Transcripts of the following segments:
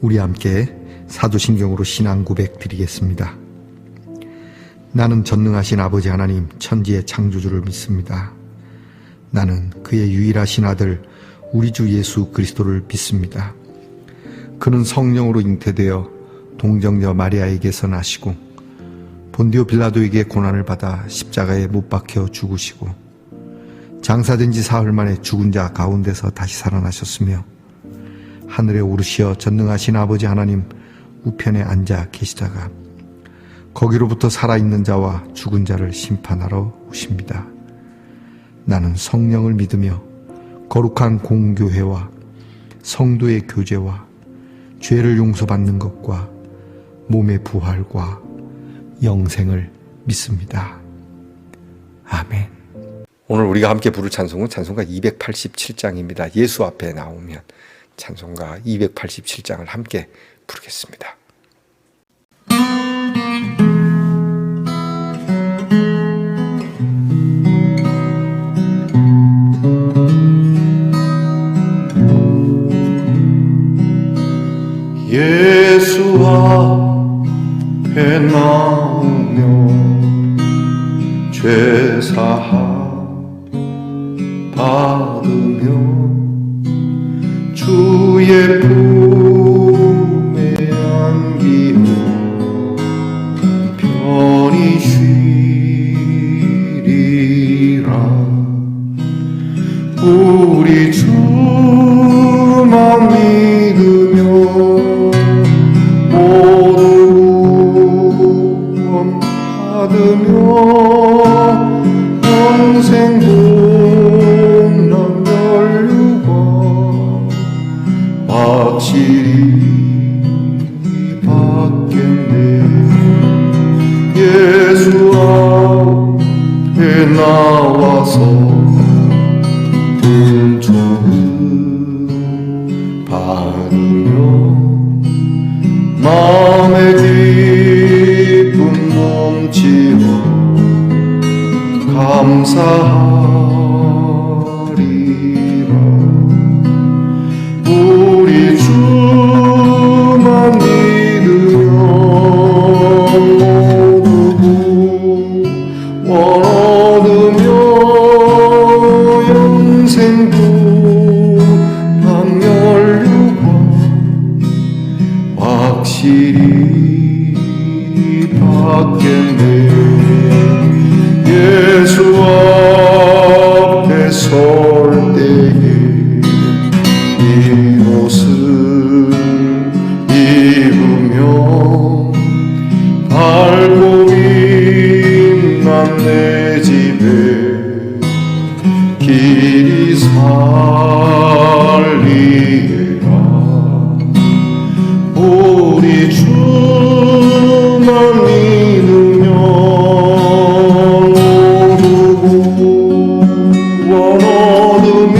우리 함께 사도신경으로 신앙 고백 드리겠습니다. 나는 전능하신 아버지 하나님 천지의 창조주를 믿습니다. 나는 그의 유일하신 아들 우리 주 예수 그리스도를 믿습니다. 그는 성령으로 잉태되어 동정녀 마리아에게서 나시고 본디오 빌라도에게 고난을 받아 십자가에 못 박혀 죽으시고 장사된 지 사흘 만에 죽은 자 가운데서 다시 살아나셨으며 하늘에 오르시어 전능하신 아버지 하나님 우편에 앉아 계시다가 거기로부터 살아있는 자와 죽은 자를 심판하러 오십니다. 나는 성령을 믿으며 거룩한 공교회와 성도의 교제와 죄를 용서받는 것과 몸의 부활과 영생을 믿습니다. 아멘. 오늘 우리가 함께 부를 찬송은 찬송가 287장입니다. 예수 앞에 나오면 찬송가 287장을 함께 부르겠습니다. 예수 앞에 나오면 죄사함 받으며 주의 품에 안기며 편히 쉬리라. 우리 주만 믿으며 모두 구원 받으며 영생 복락 면류관 확실히 받겠네. 예수 앞에 나와서 은총을 받으며 마음의 기쁨 넘치어 감사하리라. 우리 주만 믿으며 모두 구원 얻으며 영생 복락 면류관 확실히 받겠네. 예수 앞에 설 때에 이 옷을 입으며 밝고 빛난 내 집에 길이 살리라. 우리 주만 믿으며 모두 구원 얻으며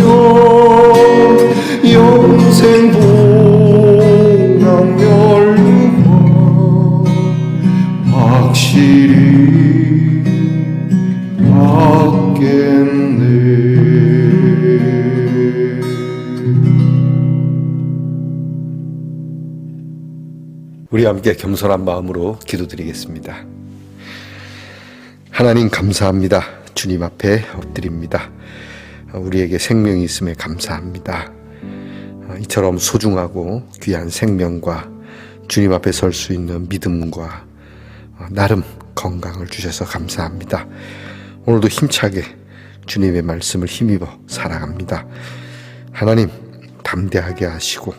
영생 복락 면류관 확실히 받겠네. 우리 함께 겸손한 마음으로 기도드리겠습니다. 하나님 감사합니다. 주님 앞에 엎드립니다. 우리에게 생명이 있음에 감사합니다. 이처럼 소중하고 귀한 생명과 주님 앞에 설 수 있는 믿음과 나름 건강을 주셔서 감사합니다. 오늘도 힘차게 주님의 말씀을 힘입어 살아갑니다. 하나님 담대하게 하시고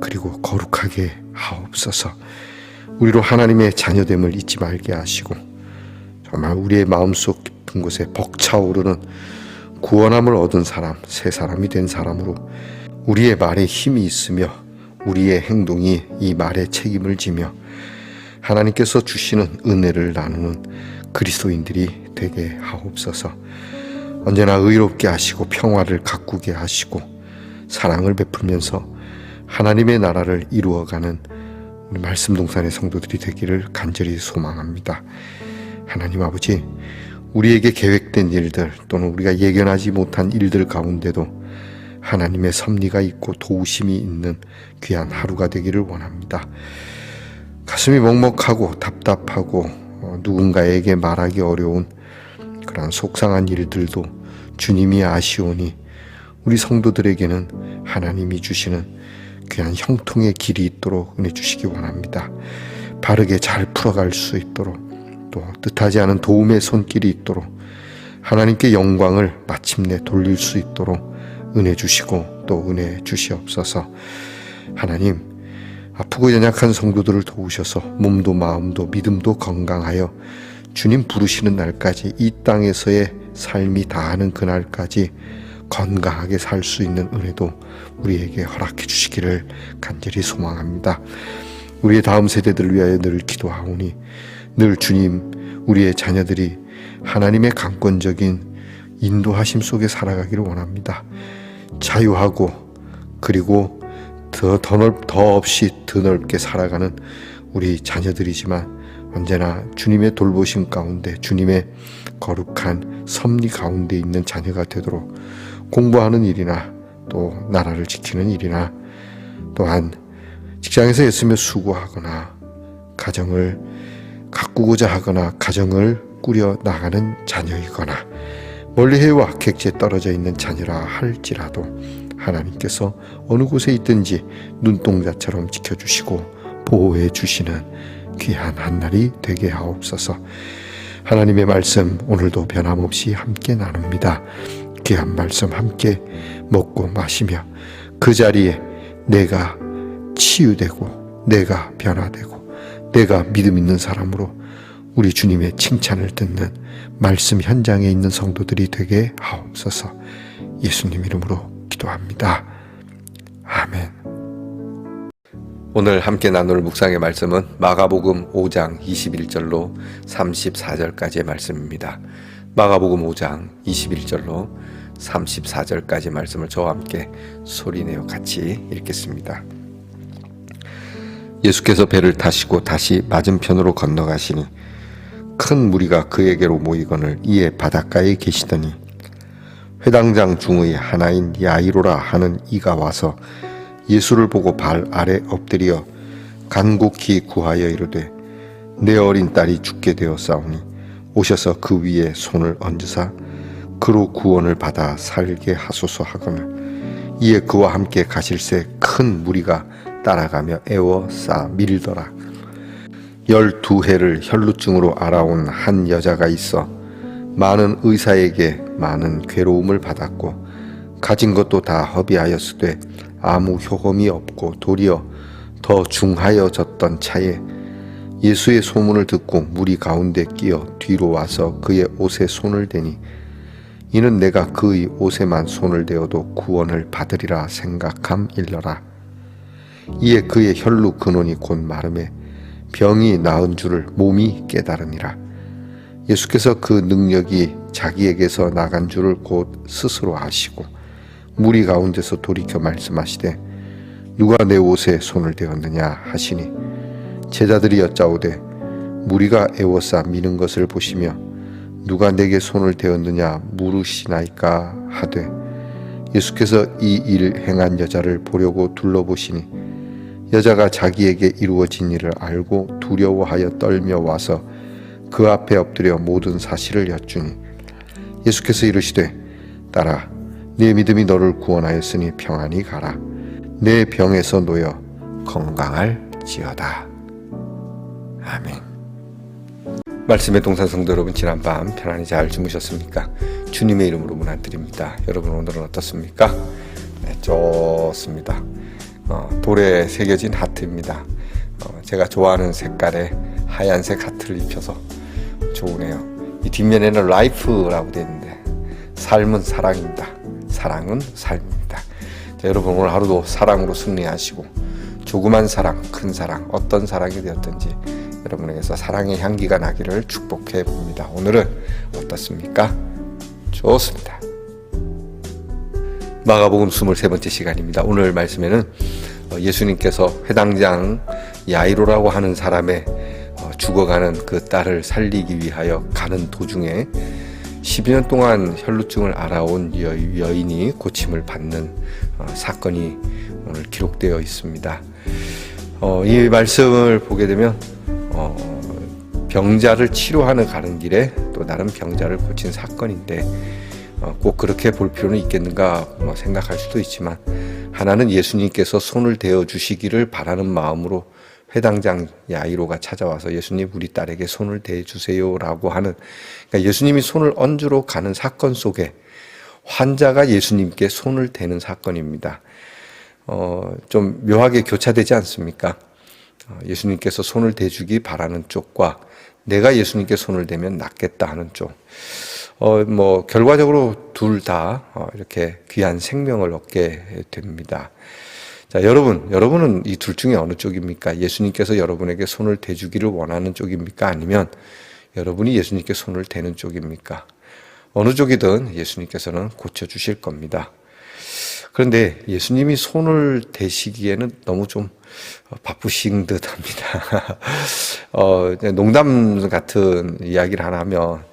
그리고 거룩하게 하옵소서. 우리로 하나님의 자녀됨을 잊지 말게 하시고 정말 우리의 마음속 깊은 곳에 벅차오르는 구원함을 얻은 사람, 새 사람이 된 사람으로 우리의 말에 힘이 있으며 우리의 행동이 이 말에 책임을 지며 하나님께서 주시는 은혜를 나누는 그리스도인들이 되게 하옵소서. 언제나 의롭게 하시고 평화를 가꾸게 하시고 사랑을 베풀면서 하나님의 나라를 이루어가는 우리 말씀동산의 성도들이 되기를 간절히 소망합니다. 하나님 아버지, 우리에게 계획된 일들 또는 우리가 예견하지 못한 일들 가운데도 하나님의 섭리가 있고 도우심이 있는 귀한 하루가 되기를 원합니다. 가슴이 먹먹하고 답답하고 누군가에게 말하기 어려운 그런 속상한 일들도 주님이 아시오니 우리 성도들에게는 하나님이 주시는 귀한 형통의 길이 있도록 은혜 주시기 원합니다. 바르게 잘 풀어갈 수 있도록, 또 뜻하지 않은 도움의 손길이 있도록, 하나님께 영광을 마침내 돌릴 수 있도록 은혜 주시고 또 은혜 주시옵소서. 하나님, 아프고 연약한 성도들을 도우셔서 몸도 마음도 믿음도 건강하여 주님 부르시는 날까지, 이 땅에서의 삶이 다하는 그날까지 건강하게 살 수 있는 은혜도 우리에게 허락해 주시기를 간절히 소망합니다. 우리의 다음 세대들을 위하여 늘 기도하오니 늘 주님, 우리의 자녀들이 하나님의 강권적인 인도하심 속에 살아가기를 원합니다. 자유하고 그리고 더 없이 더 넓게 살아가는 우리 자녀들이지만 언제나 주님의 돌보심 가운데, 주님의 거룩한 섭리 가운데 있는 자녀가 되도록 공부하는 일이나 또 나라를 지키는 일이나 또한 직장에서 애쓰며 수고하거나 가정을 가꾸고자 하거나 가정을 꾸려 나가는 자녀이거나 멀리 해와 객지에 떨어져 있는 자녀라 할지라도 하나님께서 어느 곳에 있든지 눈동자처럼 지켜주시고 보호해 주시는 귀한 한날이 되게 하옵소서. 하나님의 말씀 오늘도 변함없이 함께 나눕니다. 귀한 말씀 함께 먹고 마시며 그 자리에 내가 치유되고 내가 변화되고 내가 믿음 있는 사람으로 우리 주님의 칭찬을 듣는 말씀 현장에 있는 성도들이 되게 하옵소서. 예수님 이름으로 기도합니다. 아멘. 오늘 함께 나눌 묵상의 말씀은 마가복음 5장 21절로 34절까지의 말씀입니다. 마가복음 5장 21절로 34절까지 말씀을 저와 함께 소리내어 같이 읽겠습니다. 예수께서 배를 타시고 다시 맞은편으로 건너가시니 큰 무리가 그에게로 모이거늘 이에 바닷가에 계시더니 회당장 중의 하나인 야이로라 하는 이가 와서 예수를 보고 발 아래 엎드려 간곡히 구하여 이르되 내 어린 딸이 죽게 되었사오니 오셔서 그 위에 손을 얹으사 그로 구원을 받아 살게 하소서 하거늘 이에 그와 함께 가실새 큰 무리가 따라가며 애워 싸 밀더라. 12해를 혈루증으로 앓아온 한 여자가 있어 많은 의사에게 많은 괴로움을 받았고 가진 것도 다 허비하였으되 아무 효험이 없고 도리어 더 중하여졌던 차에 예수의 소문을 듣고 무리 가운데 끼어 뒤로 와서 그의 옷에 손을 대니 이는 내가 그의 옷에만 손을 대어도 구원을 받으리라 생각함일러라. 이에 그의 혈루 근원이 곧 마름에 병이 나은 줄을 몸이 깨달으니라. 예수께서 그 능력이 자기에게서 나간 줄을 곧 스스로 아시고 무리 가운데서 돌이켜 말씀하시되 누가 내 옷에 손을 대었느냐 하시니 제자들이 여짜오되 무리가 애워싸 미는 것을 보시며 누가 내게 손을 대었느냐 물으시나이까 하되 예수께서 이 일 행한 여자를 보려고 둘러보시니 여자가 자기에게 이루어진 일을 알고 두려워하여 떨며 와서 그 앞에 엎드려 모든 사실을 여쭈니 예수께서 이르시되 딸아 네 믿음이 너를 구원하였으니 평안히 가라. 내 병에서 놓여 건강할지어다. 아멘. 말씀의 동산 성도 여러분, 지난밤 편안히 잘 주무셨습니까? 주님의 이름으로 문안드립니다. 여러분 오늘은 어떻습니까? 네, 좋습니다. 돌에 새겨진 하트입니다. 제가 좋아하는 색깔의 하얀색 하트를 입혀서 좋으네요. 이 뒷면에는 라이프라고 되어 있는데 삶은 사랑입니다. 사랑은 삶입니다. 자, 여러분 오늘 하루도 사랑으로 승리하시고 조그만 사랑, 큰 사랑, 어떤 사랑이 되었든지 여러분에게서 사랑의 향기가 나기를 축복해 봅니다. 오늘은 어떻습니까? 좋습니다. 마가복음 23번째 시간입니다. 오늘 말씀에는 예수님께서 회당장 야이로라고 하는 사람의 죽어가는 그 딸을 살리기 위하여 가는 도중에 12년 동안 혈루증을 앓아온 여인이 고침을 받는 사건이 오늘 기록되어 있습니다. 이 말씀을 보게 되면 병자를 치료하러 가는 길에 또 다른 병자를 고친 사건인데 꼭 그렇게 볼 필요는 있겠는가 생각할 수도 있지만, 하나는 예수님께서 손을 대어 주시기를 바라는 마음으로 회당장 야이로가 찾아와서 예수님, 우리 딸에게 손을 대어 주세요라고 하는, 그러니까 예수님이 손을 얹으러 가는 사건 속에 환자가 예수님께 손을 대는 사건입니다. 좀 묘하게 교차되지 않습니까? 예수님께서 손을 대주기 바라는 쪽과 내가 예수님께 손을 대면 낫겠다 하는 쪽. 결과적으로 둘 다 이렇게 귀한 생명을 얻게 됩니다. 자, 여러분은 이 둘 중에 어느 쪽입니까? 예수님께서 여러분에게 손을 대주기를 원하는 쪽입니까? 아니면 여러분이 예수님께 손을 대는 쪽입니까? 어느 쪽이든 예수님께서는 고쳐주실 겁니다. 그런데 예수님이 손을 대시기에는 너무 좀 바쁘신 듯 합니다. 농담 같은 이야기를 하나 하면,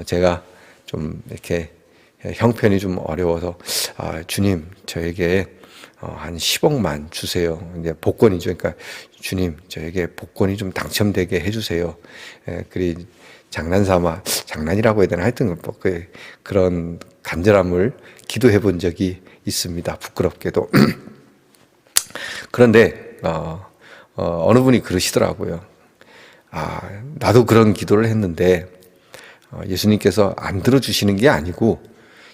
제가 좀 이렇게 형편이 좀 어려워서, 주님, 저에게 한 10억만 주세요. 이제 복권이죠. 그러니까 주님, 저에게 복권이 좀 당첨되게 해주세요. 그리 장난이라고 해야 되나, 하여튼 그런 간절함을 기도해 본 적이 있습니다. 부끄럽게도. 그런데 어느 분이 그러시더라고요. 나도 그런 기도를 했는데 예수님께서 안 들어주시는 게 아니고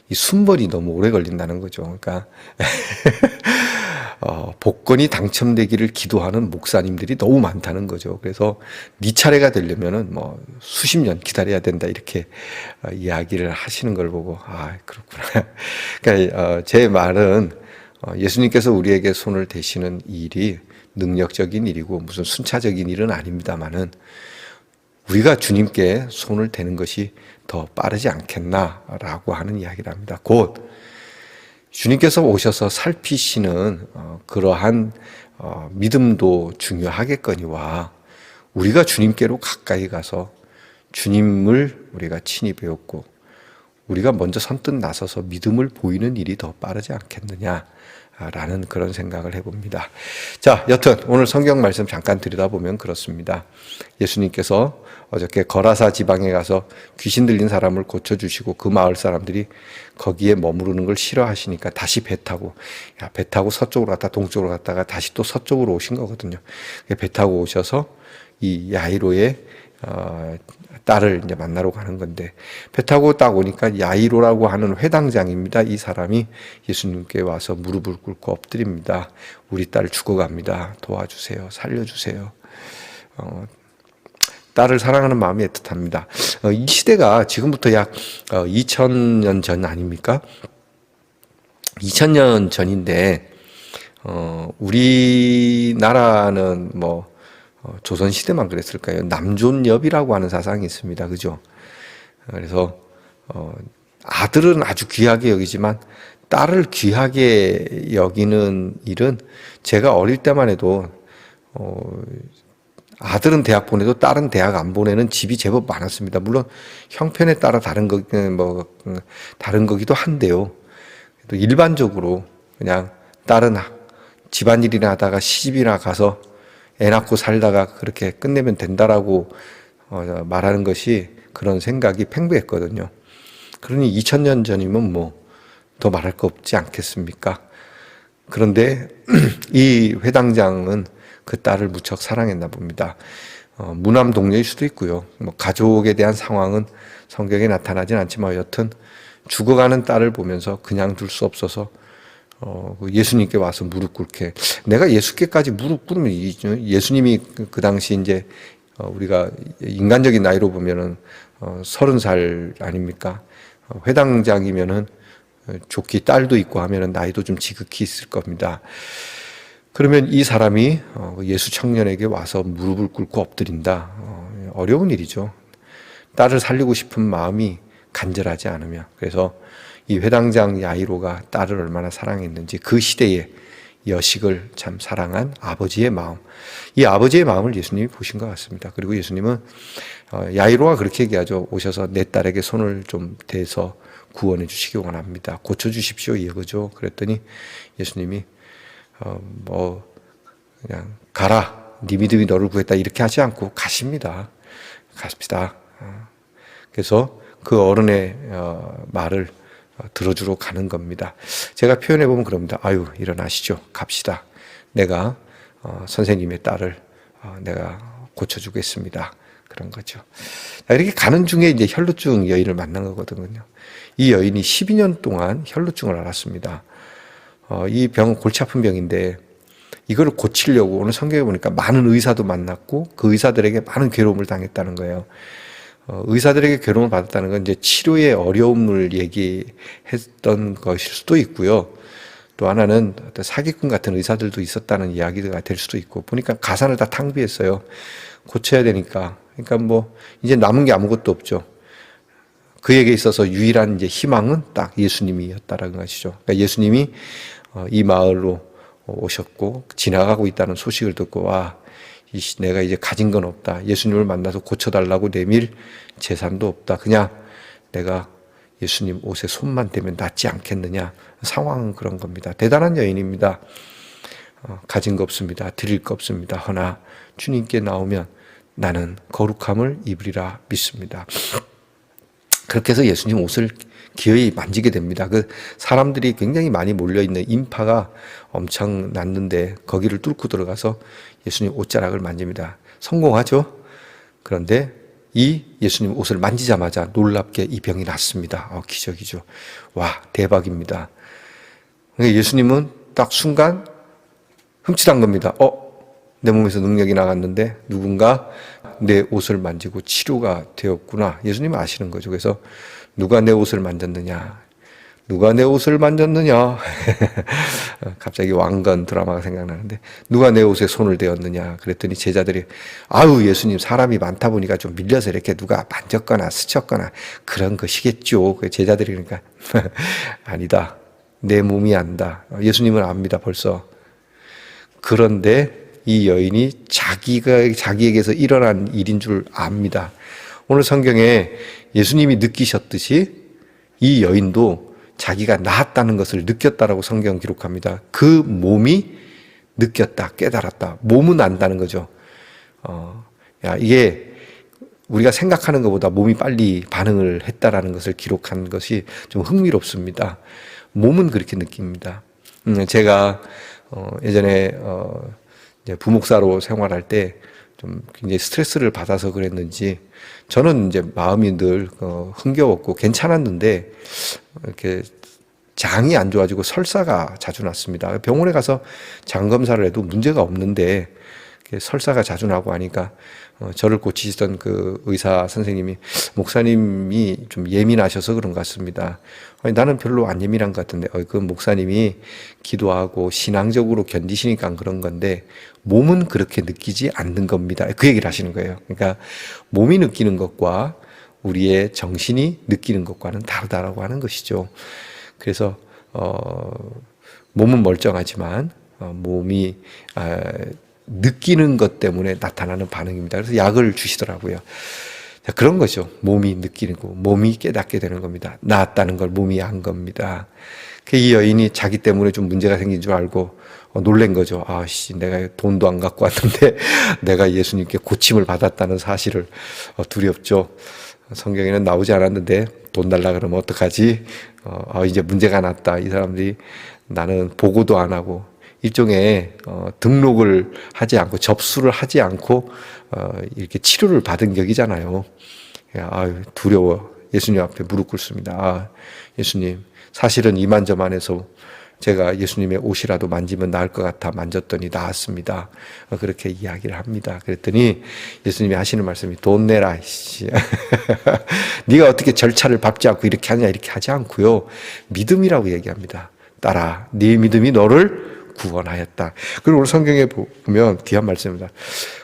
이 순번이 너무 오래 걸린다는 거죠. 그러니까 복권이 당첨되기를 기도하는 목사님들이 너무 많다는 거죠. 그래서 네 차례가 되려면은 수십 년 기다려야 된다, 이렇게 이야기를 하시는 걸 보고 그렇구나. 그러니까 제 말은 예수님께서 우리에게 손을 대시는 일이 능력적인 일이고 무슨 순차적인 일은 아닙니다만은 우리가 주님께 손을 대는 것이 더 빠르지 않겠나라고 하는 이야기를 합니다. 곧 주님께서 오셔서 살피시는 그러한 믿음도 중요하겠거니와 우리가 주님께로 가까이 가서 주님을 우리가 친히 배웠고 우리가 먼저 선뜻 나서서 믿음을 보이는 일이 더 빠르지 않겠느냐라는 그런 생각을 해봅니다. 자, 여튼 오늘 성경 말씀 잠깐 들여다보면 그렇습니다. 예수님께서 어저께 거라사 지방에 가서 귀신 들린 사람을 고쳐주시고 그 마을 사람들이 거기에 머무르는 걸 싫어하시니까 다시 배 타고 서쪽으로 갔다 동쪽으로 갔다가 다시 또 서쪽으로 오신 거거든요. 배 타고 오셔서 이 야이로의 딸을 이제 만나러 가는 건데, 배 타고 딱 오니까 야이로라고 하는 회당장입니다. 이 사람이 예수님께 와서 무릎을 꿇고 엎드립니다. 우리 딸 죽어갑니다. 도와주세요. 살려주세요. 딸을 사랑하는 마음이 애틋합니다. 이 시대가 지금부터 약 2000년 전 아닙니까? 2000년 전인데 우리나라는 조선시대만 그랬을까요? 남존여비라고 하는 사상이 있습니다. 그죠? 그래서 아들은 아주 귀하게 여기지만 딸을 귀하게 여기는 일은 제가 어릴 때만 해도 아들은 대학 보내도 딸은 대학 안 보내는 집이 제법 많았습니다. 물론 형편에 따라 다른 거기도 한데요. 또 일반적으로 그냥 딸은 집안일이나 하다가 시집이나 가서 애 낳고 살다가 그렇게 끝내면 된다라고 말하는 것이, 그런 생각이 팽배했거든요. 그러니 2000년 전이면 더 말할 거 없지 않겠습니까? 그런데 이 회당장은 그 딸을 무척 사랑했나 봅니다. 무남 동료일 수도 있고요. 가족에 대한 상황은 성경에 나타나진 않지만 여튼 죽어가는 딸을 보면서 그냥 둘 수 없어서 예수님께 와서 무릎 꿇게, 내가 예수께까지 무릎 꿇으면 예수님이 그 당시 이제 우리가 인간적인 나이로 보면은 30살 아닙니까? 회당장이면은 좋기 딸도 있고 하면은 나이도 좀 지극히 있을 겁니다. 그러면 이 사람이 예수 청년에게 와서 무릎을 꿇고 엎드린다. 어려운 일이죠. 딸을 살리고 싶은 마음이 간절하지 않으면. 그래서 이 회당장 야이로가 딸을 얼마나 사랑했는지 그 시대에 여식을 참 사랑한 아버지의 마음, 이 아버지의 마음을 예수님이 보신 것 같습니다. 그리고 예수님은 야이로가 그렇게 얘기하죠. 오셔서 내 딸에게 손을 좀 대서 구원해 주시기 원합니다. 고쳐주십시오, 이거죠. 그랬더니 예수님이 그냥 가라, 네 믿음이 너를 구했다, 이렇게 하지 않고 가십니다. 갑시다. 그래서 그 어른의 말을 들어주러 가는 겁니다. 제가 표현해 보면 그럽니다. 아유, 일어나시죠. 갑시다. 내가 선생님의 딸을 내가 고쳐주겠습니다. 그런 거죠. 이렇게 가는 중에 이제 혈루증 여인을 만난 거거든요. 이 여인이 12년 동안 혈루증을 앓았습니다. 이 병은 골치 아픈 병인데 이걸 고치려고 오늘 성경에 보니까 많은 의사도 만났고 그 의사들에게 많은 괴로움을 당했다는 거예요. 의사들에게 괴로움을 받았다는 건 이제 치료의 어려움을 얘기했던 것일 수도 있고요. 또 하나는 어떤 사기꾼 같은 의사들도 있었다는 이야기가 될 수도 있고, 보니까 가산을 다 탕비했어요. 고쳐야 되니까. 그러니까 뭐 이제 남은 게 아무것도 없죠. 그에게 있어서 유일한 이제 희망은 딱 예수님이었다라는 것이죠. 그러니까 예수님이 이 마을로 오셨고 지나가고 있다는 소식을 듣고, 와, 내가 이제 가진 건 없다. 예수님을 만나서 고쳐달라고 내밀 재산도 없다. 그냥 내가 예수님 옷에 손만 대면 낫지 않겠느냐. 상황은 그런 겁니다. 대단한 여인입니다. 가진 거 없습니다. 드릴 거 없습니다. 허나 주님께 나오면 나는 거룩함을 입으리라 믿습니다. 그렇게 해서 예수님 옷을 기어이 만지게 됩니다. 그 사람들이 굉장히 많이 몰려있는 인파가 엄청 났는데 거기를 뚫고 들어가서 예수님 옷자락을 만집니다. 성공하죠? 그런데 이 예수님 옷을 만지자마자 놀랍게 이 병이 낫습니다. 기적이죠. 와, 대박입니다. 예수님은 딱 순간 흠칫한 겁니다. 내 몸에서 능력이 나갔는데 누군가 내 옷을 만지고 치료가 되었구나. 예수님은 아시는 거죠. 그래서 누가 내 옷을 만졌느냐? 누가 내 옷을 만졌느냐? 갑자기 왕건 드라마가 생각나는데, 누가 내 옷에 손을 대었느냐? 그랬더니 제자들이, 아유, 예수님, 사람이 많다 보니까 좀 밀려서 이렇게 누가 만졌거나 스쳤거나 그런 것이겠죠. 제자들이 그러니까, 아니다. 내 몸이 안다. 예수님은 압니다, 벌써. 그런데 이 여인이 자기에게서 일어난 일인 줄 압니다. 오늘 성경에 예수님이 느끼셨듯이 이 여인도 자기가 나았다는 것을 느꼈다라고 성경 기록합니다. 그 몸이 느꼈다, 깨달았다. 몸은 안다는 거죠. 이게 우리가 생각하는 것보다 몸이 빨리 반응을 했다라는 것을 기록한 것이 좀 흥미롭습니다. 몸은 그렇게 느낍니다. 제가 예전에 이제 부목사로 생활할 때 좀 굉장히 스트레스를 받아서 그랬는지 저는 이제 마음이 늘 흥겨웠고 괜찮았는데 이렇게 장이 안 좋아지고 설사가 자주 났습니다. 병원에 가서 장 검사를 해도 문제가 없는데 설사가 자주 나고 하니까 저를 고치시던 그 의사 선생님이, 목사님이 좀 예민하셔서 그런 것 같습니다. 나는 별로 안 예민한 것 같은데 그 목사님이 기도하고 신앙적으로 견디시니까 그런 건데 몸은 그렇게 느끼지 않는 겁니다. 그 얘기를 하시는 거예요. 그러니까 몸이 느끼는 것과 우리의 정신이 느끼는 것과는 다르다라고 하는 것이죠. 그래서 몸은 멀쩡하지만 몸이 느끼는 것 때문에 나타나는 반응입니다. 그래서 약을 주시더라고요. 자, 그런 거죠. 몸이 느끼는 거, 몸이 깨닫게 되는 겁니다. 나았다는 걸 몸이 안 겁니다. 이 여인이 자기 때문에 좀 문제가 생긴 줄 알고 놀란 거죠. 내가 돈도 안 갖고 왔는데 내가 예수님께 고침을 받았다는 사실을 두렵죠. 성경에는 나오지 않았는데 돈 달라 그러면 어떡하지? 이제 문제가 났다. 이 사람들이 나는 보고도 안 하고 일종의 등록을 하지 않고 접수를 하지 않고 이렇게 치료를 받은 격이잖아요. 두려워. 예수님 앞에 무릎 꿇습니다. 예수님, 사실은 이만저만해서 제가 예수님의 옷이라도 만지면 나을 것 같아 만졌더니 나았습니다. 그렇게 이야기를 합니다. 그랬더니 예수님이 하시는 말씀이, 돈 내라. 네가 어떻게 절차를 밟지 않고 이렇게 하냐, 이렇게 하지 않고요. 믿음이라고 얘기합니다. 딸아, 네 믿음이 너를 구원하였다. 그리고 오늘 성경에 보면 귀한 말씀입니다.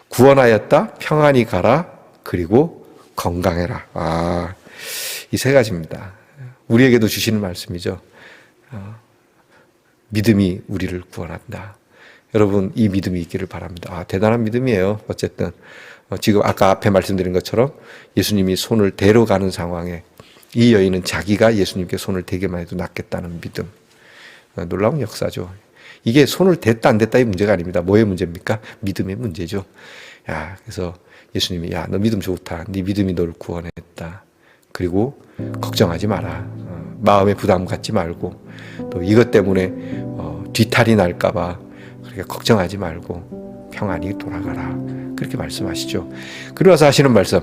구원하였다, 평안히 가라, 그리고 건강해라. 이 세 가지입니다. 우리에게도 주시는 말씀이죠. 믿음이 우리를 구원한다. 여러분, 이 믿음이 있기를 바랍니다. 대단한 믿음이에요. 어쨌든 지금 아까 앞에 말씀드린 것처럼 예수님이 손을 대러 가는 상황에 이 여인은 자기가 예수님께 손을 대기만 해도 낫겠다는 믿음. 놀라운 역사죠. 이게 손을 댔다 안 댔다의 문제가 아닙니다. 뭐의 문제입니까? 믿음의 문제죠. 그래서 예수님이 너 믿음 좋다. 네 믿음이 너를 구원했다. 그리고 걱정하지 마라. 마음에 부담 갖지 말고 또 이것 때문에 뒤탈이 날까 봐 그렇게 걱정하지 말고 평안히 돌아가라. 그렇게 말씀하시죠. 그리고 와서 하시는 말씀,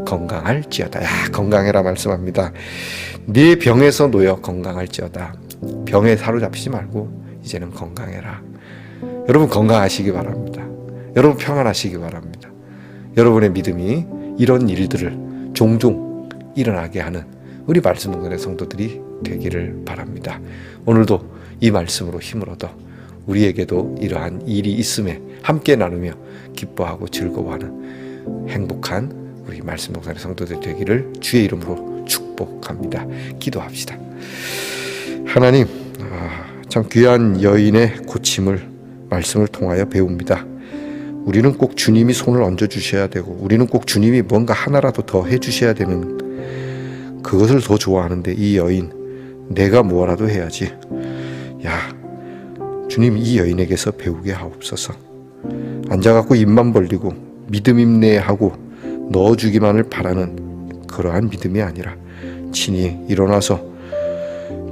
건강할지어다. 건강해라 말씀합니다. 네 병에서 놓여 건강할지어다. 병에 사로잡히지 말고 이제는 건강해라. 여러분 건강하시기 바랍니다. 여러분 평안하시기 바랍니다. 여러분의 믿음이 이런 일들을 종종 일어나게 하는 우리 말씀동산의 성도들이 되기를 바랍니다. 오늘도 이 말씀으로 힘을 얻어 우리에게도 이러한 일이 있음에 함께 나누며 기뻐하고 즐거워하는 행복한 우리 말씀동산의 성도들 되기를 주의 이름으로 축복합니다. 기도합시다. 하나님, 참 귀한 여인의 고침을 말씀을 통하여 배웁니다. 우리는 꼭 주님이 손을 얹어주셔야 되고 우리는 꼭 주님이 뭔가 하나라도 더 해주셔야 되는 그것을 더 좋아하는데 이 여인, 내가 뭐라도 해야지. 주님 이 여인에게서 배우게 하옵소서. 앉아갖고 입만 벌리고 믿음 임내하고 넣어주기만을 바라는 그러한 믿음이 아니라 친히 일어나서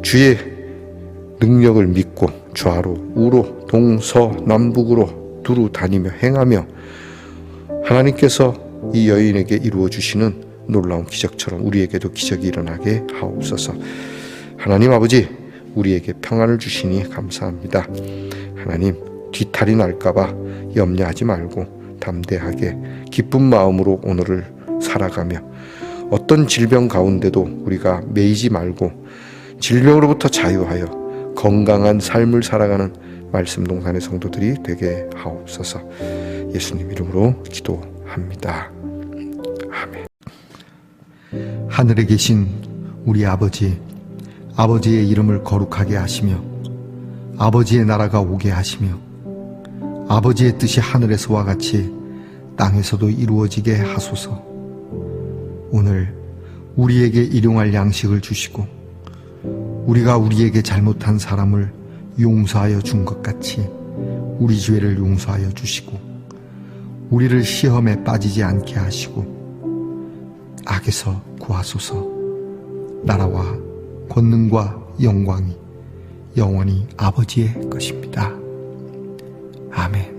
주의 능력을 믿고 좌로 우로 동서남북으로 두루 다니며 행하며 하나님께서 이 여인에게 이루어 주시는 놀라운 기적처럼 우리에게도 기적이 일어나게 하옵소서. 하나님 아버지, 우리에게 평안을 주시니 감사합니다. 하나님, 뒤탈이 날까봐 염려하지 말고 담대하게 기쁜 마음으로 오늘을 살아가며 어떤 질병 가운데도 우리가 매이지 말고 질병으로부터 자유하여 건강한 삶을 살아가는 말씀동산의 성도들이 되게 하옵소서. 예수님 이름으로 기도합니다. 아멘. 하늘에 계신 우리 아버지, 아버지의 이름을 거룩하게 하시며 아버지의 나라가 오게 하시며 아버지의 뜻이 하늘에서와 같이 땅에서도 이루어지게 하소서. 오늘 우리에게 일용할 양식을 주시고 우리가 우리에게 잘못한 사람을 용서하여 준 것 같이 우리 죄를 용서하여 주시고 우리를 시험에 빠지지 않게 하시고 악에서 구하소서. 나라와 권능과 영광이 영원히 아버지의 것입니다. 아멘.